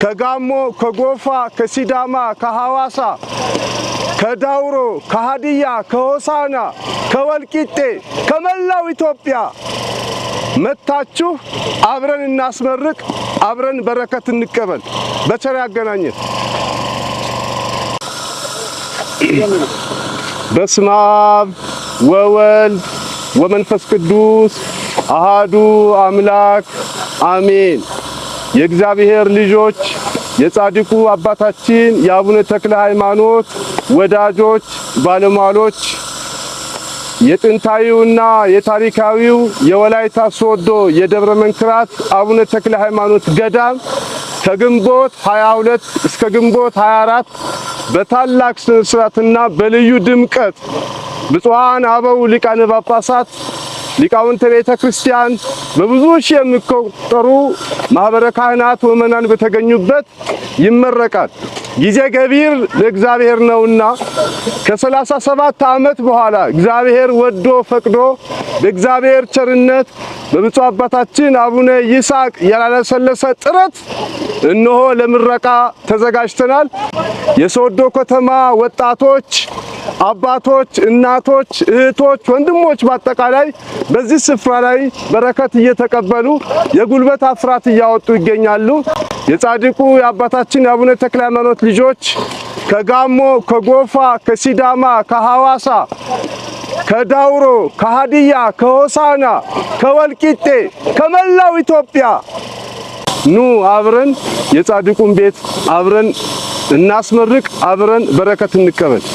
ከጋሞ ከጎፋ ከሲዳማ ከሐዋሳ ከዳውሮ ከሃዲያ ከሆሳና ከወልቂጤ ከመላው ኢትዮጵያ መታችሁ አብረን እናስመርቅ አብረን በረከት እንቀበል በቸር ያገናኘን። በስመ አብ ወወልድ ወመንፈስ ቅዱስ አሃዱ አምላክ አሜን። የእግዚአብሔር ልጆች የጻድቁ አባታችን የአቡነ ተክለ ሃይማኖት ወዳጆች ባለሟሎች የጥንታዊውና የታሪካዊው የወላይታ ሶዶ የደብረ መንክራት አቡነ ተክለ ሃይማኖት ገዳም ከግንቦት 22 እስከ ግንቦት 24 በታላቅ ስነ ስርዓትና በልዩ ድምቀት ብፁዓን አበው ሊቃነ ጳጳሳት ሊቃውንተ ቤተ ክርስቲያን በብዙ ሺህ የሚቆጠሩ ማህበረ ካህናት ወመናን በተገኙበት ይመረቃል። ጊዜ ገቢር ለእግዚአብሔር ነውና ከ37 ዓመት በኋላ እግዚአብሔር ወዶ ፈቅዶ በእግዚአብሔር ቸርነት በብፁዕ አባታችን አቡነ ይስሐቅ ያላለሰለሰ ጥረት እነሆ ለምረቃ ተዘጋጅተናል። የሶዶ ከተማ ወጣቶች፣ አባቶች፣ እናቶች፣ እህቶች፣ ወንድሞች በአጠቃላይ በዚህ ስፍራ ላይ በረከት እየተቀበሉ የጉልበት አፍራት እያወጡ ይገኛሉ። የጻድቁ የአባታችን የአቡነ ተክለ ሃይማኖት ልጆች ከጋሞ ከጎፋ ከሲዳማ ከሐዋሳ ከዳውሮ ከሃዲያ ከሆሳና ከወልቂጤ ከመላው ኢትዮጵያ ኑ አብረን የጻድቁን ቤት አብረን እናስመርቅ አብረን በረከት እንቀበል።